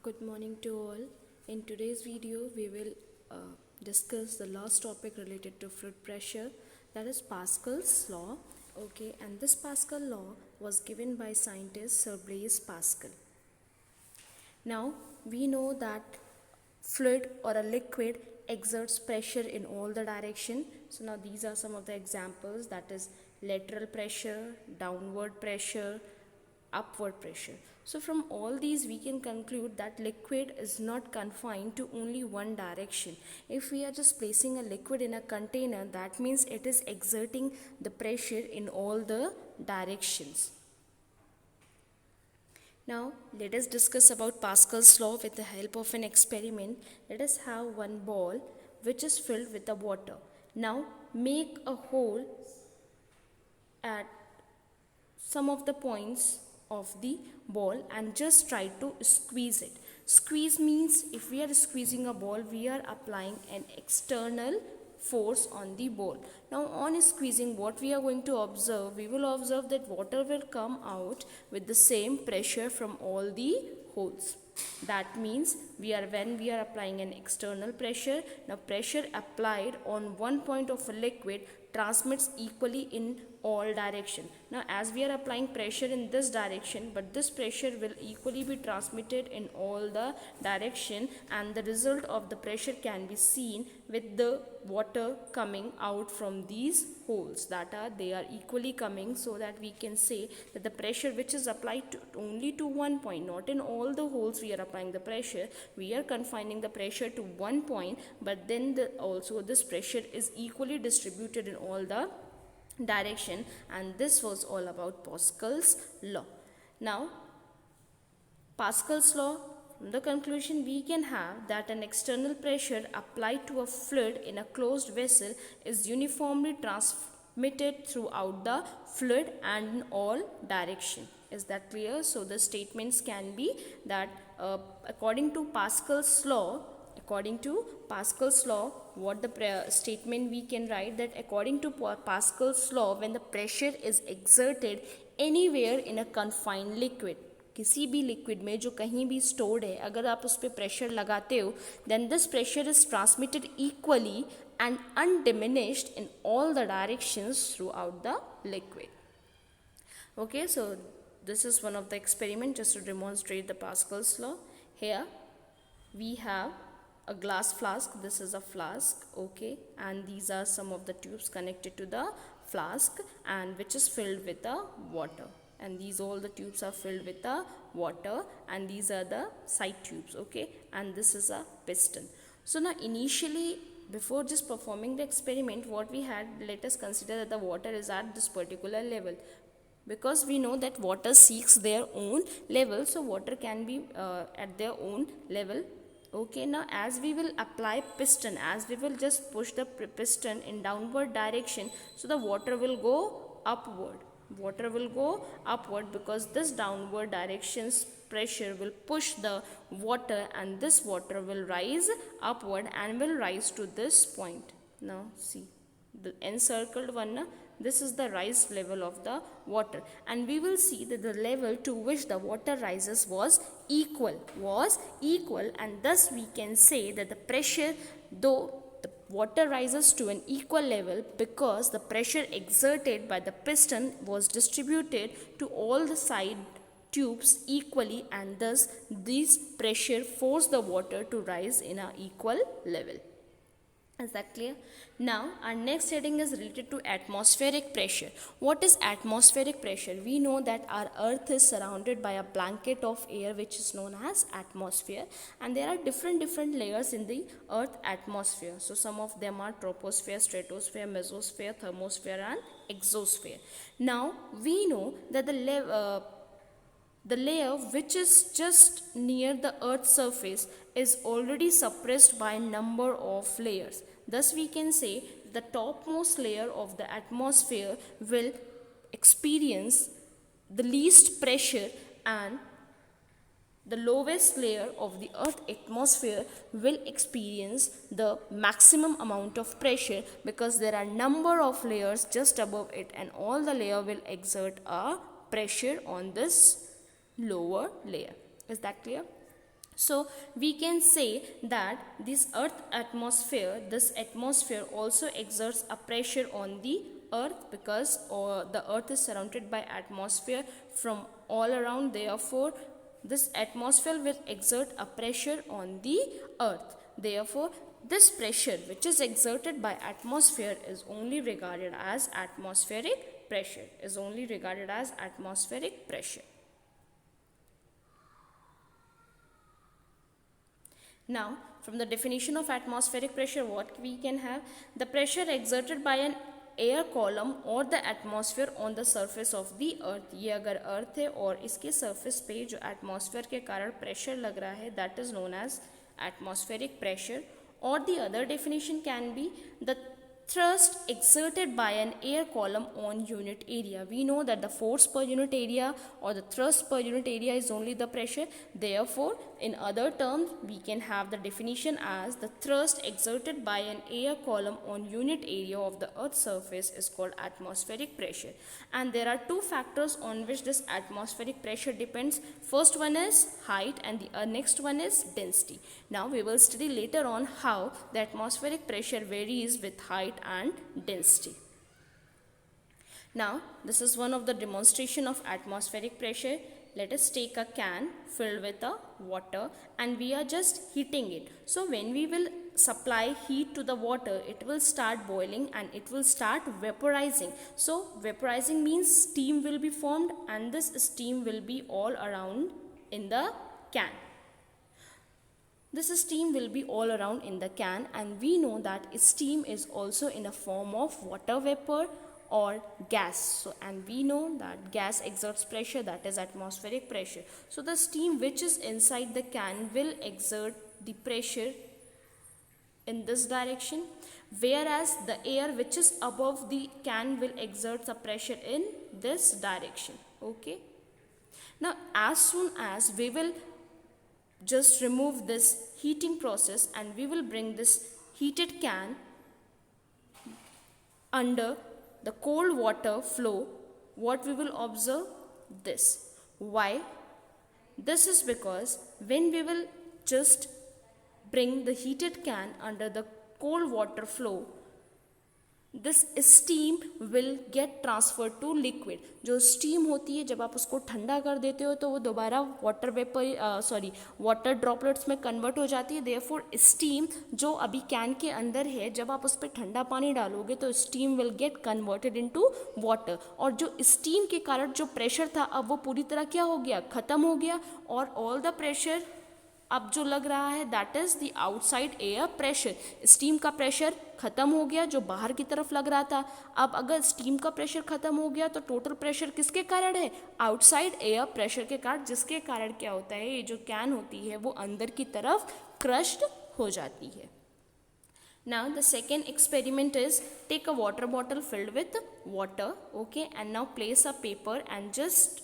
Good morning to all. In today's video, we will discuss the last topic related to fluid pressure, that is Pascal's law. Okay, and this Pascal law was given by scientist Sir Blaise Pascal. Now, we know that fluid or a liquid exerts pressure in all the direction. So now these are some of the examples, that is lateral pressure, downward pressure, upward pressure. So from all these we can conclude that liquid is not confined to only one direction. If we are just placing a liquid in a container, that means it is exerting the pressure in all the directions. Now let us discuss about Pascal's law with the help of an experiment. Let us have one ball which is filled with the water. Now make a hole at some of the points of the ball and just try to squeeze it. Squeeze means if we are squeezing a ball, we are applying an external force on the ball. Now on squeezing, what we are going to observe, we will observe that water will come out with the same pressure from all the holes. That means when we are applying an external pressure, now pressure applied on one point of a liquid transmits equally in all direction. Now as we are applying pressure in this direction, but this pressure will equally be transmitted in all the direction, and the result of the pressure can be seen with the water coming out from these holes, that they are equally coming, so that we can say that the pressure which is applied only to one point, not in all the holes we are applying the pressure, we are confining the pressure to one point, but then also this pressure is equally distributed in all the direction. And this was all about Pascal's law. Now Pascal's law, from the conclusion we can have that an external pressure applied to a fluid in a closed vessel is uniformly transmitted throughout the fluid and in all direction. Is that clear? So the statements can be that according to Pascal's law, what the statement we can write, that according to Pascal's law, when the pressure is exerted anywhere in a confined liquid, किसी भी liquid में जो कहीं भी stored है, अगर आप उस पर प्रेशर लगाते हो, then this pressure is transmitted equally and undiminished in all the directions throughout the liquid. Okay, so this is one of the experiment just to demonstrate the Pascal's law. Here we have a glass flask. This is a flask, okay, and these are some of the tubes connected to the flask, and which is filled with the water, and these all the tubes are filled with the water, and these are the side tubes, okay, and this is a piston. So now initially, before just performing the experiment, what we had, let us consider that the water is at this particular level, because we know that water seeks their own level, so water can be at their own level. Okay, now as we will apply piston, as we will just push the piston in downward direction, so the water will go upward. Because this downward direction's pressure will push the water, and this water will rise upward and will rise to this point. Now see the encircled one, this is the rise level of the water, and we will see that the level to which the water rises was equal, and thus we can say that the pressure, though the water rises to an equal level, because the pressure exerted by the piston was distributed to all the side tubes equally, and thus this pressure forced the water to rise in an equal level. Is that clear? Now our next heading is related to atmospheric pressure. What is atmospheric pressure? We know that our earth is surrounded by a blanket of air which is known as atmosphere, and there are different layers in the earth atmosphere. So some of them are troposphere, stratosphere, mesosphere, thermosphere and exosphere. Now we know that the layer which is just near the earth's surface is already suppressed by a number of layers. Thus we can say the topmost layer of the atmosphere will experience the least pressure, and the lowest layer of the earth atmosphere will experience the maximum amount of pressure, because there are number of layers just above it, and all the layer will exert a pressure on this lower layer. Is that clear? So we can say that this this atmosphere also exerts a pressure on the earth, because the earth is surrounded by atmosphere from all around. Therefore this atmosphere will exert a pressure on the earth. Therefore this pressure which is exerted by atmosphere is only regarded as atmospheric pressure. Now, from the definition of atmospheric pressure, what we can have? The pressure exerted by an air column or the atmosphere on the surface of the earth. ये अगर अर्थ है और इसके surface पे जो atmosphere के कारण pressure लग रहा है, that is known as atmospheric pressure. और the other definition can be the thrust exerted by an air column on unit area. We know that the force per unit area or the thrust per unit area is only the pressure. Therefore, in other terms, we can have the definition as the thrust exerted by an air column on unit area of the earth's surface is called atmospheric pressure. And there are two factors on which this atmospheric pressure depends. First one is height and the next one is density. Now we will study later on how the atmospheric pressure varies with height and density. Now this is one of the demonstration of atmospheric pressure. Let us take a can filled with a water and we are just heating it. So when we will supply heat to the water, it will start boiling and it will start vaporizing. So vaporizing means steam will be formed and this steam will be all around in the can. This steam will be all around in the can, and we know that steam is also in a form of water vapor or gas. So, and we know that gas exerts pressure, that is atmospheric pressure. So the steam which is inside the can will exert the pressure in this direction, whereas the air which is above the can will exert the pressure in this direction. Okay. Now as soon as we will just remove this heating process and we will bring this heated can under the cold water flow, what we will observe? This. Why? This is because when we will just bring the heated can under the cold water flow, this steam will get transferred to liquid. जो steam होती है जब आप उसको ठंडा कर देते हो तो वो दोबारा वाटर ड्रॉपलेट्स में कन्वर्ट हो जाती है. Therefore steam जो अभी कैन के अंदर है, जब आप उस पर ठंडा पानी डालोगे तो steam will get converted into water. और जो steam के कारण जो प्रेशर था अब वो पूरी तरह क्या हो गया? ख़त्म हो गया. और all the pressure अब जो लग रहा है that is the outside air pressure. Steam का प्रेशर खत्म हो गया जो बाहर की तरफ लग रहा था. अब अगर स्टीम का प्रेशर खत्म हो गया तो टोटल प्रेशर किसके कारण है? आउटसाइड एयर प्रेशर के कारण, जिसके कारण क्या होता है, ये जो कैन होती है वो अंदर की तरफ क्रश्ड हो जाती है. Now the second experiment is take a water bottle filled with water, okay, and now place a paper and just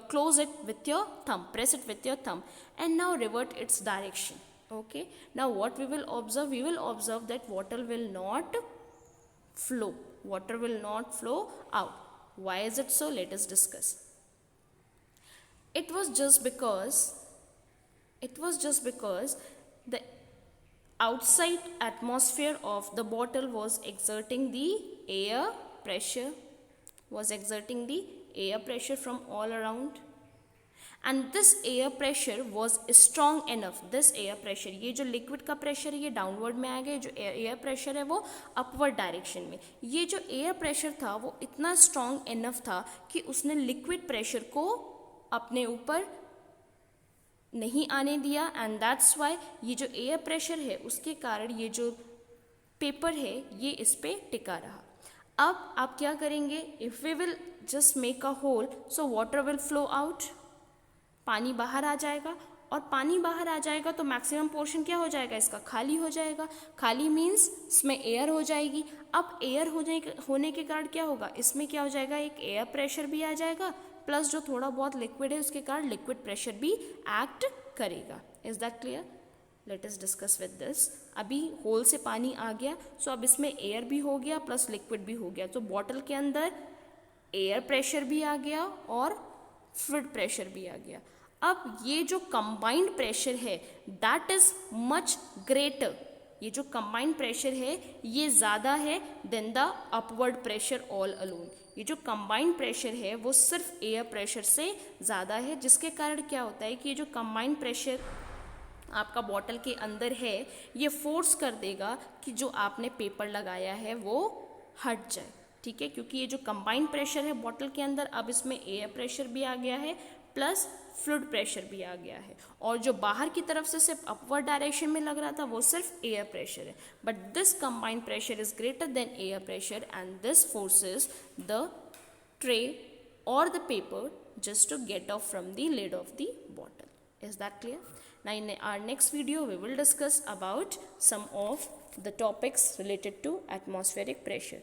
close it with your thumb, press it with your thumb, and now revert its direction. Okay, now what we will observe? We will observe that water will not flow. Water will not flow out. Why is it so? Let us discuss. It was just because the outside atmosphere of the bottle was exerting the air pressure, from all around, and this air pressure was strong enough. This air pressure, ये जो liquid का pressure है ये downward में आएगा, जो air pressure है वो upward direction में. ये जो air pressure था वो इतना strong enough था कि उसने liquid pressure को अपने ऊपर नहीं आने दिया, and that's why ये जो air pressure है उसके कारण ये जो पेपर है ये इस पे टिका रहा. अब आप क्या करेंगे? If we will just make a hole, so water will flow out, पानी बाहर आ जाएगा, और पानी बाहर आ जाएगा तो मैक्सिमम पोर्शन क्या हो जाएगा? इसका खाली हो जाएगा. खाली मीन्स इसमें एयर हो जाएगी. अब एयर होने के कारण क्या होगा? इसमें क्या हो जाएगा? एक एयर प्रेशर भी आ जाएगा, प्लस जो थोड़ा बहुत लिक्विड है उसके कारण लिक्विड प्रेशर भी एक्ट करेगा. Is that clear? Let us discuss with this. अभी होल से पानी आ गया, सो अब इसमें एयर भी हो गया प्लस लिक्विड भी हो गया. तो बॉटल के अंदर एयर प्रेशर भी आ गया और फ्लूइड प्रेशर भी आ गया. अब ये जो कंबाइंड प्रेशर है दैट इज मच ग्रेटर, ये जो कंबाइंड प्रेशर है ये ज़्यादा है than the upward pressure all alone. ये जो कंबाइंड प्रेशर है वो सिर्फ एयर प्रेशर से ज़्यादा है, जिसके कारण क्या होता है कि ये जो कंबाइंड प्रेशर आपका बॉटल के अंदर है ये फोर्स कर देगा कि जो आपने पेपर लगाया है वो हट जाए, ठीक है, क्योंकि ये जो कंबाइंड प्रेशर है बॉटल के अंदर, अब इसमें एयर प्रेशर भी आ गया है प्लस फ्लूइड प्रेशर भी आ गया है, और जो बाहर की तरफ से सिर्फ अपवर्ड डायरेक्शन में लग रहा था वो सिर्फ एयर प्रेशर है, but this combined pressure is greater than air pressure and this forces the tray or the paper just to get off from the lid of the bottle. Is that clear? Now in our next video we will discuss about some of the topics related to atmospheric pressure.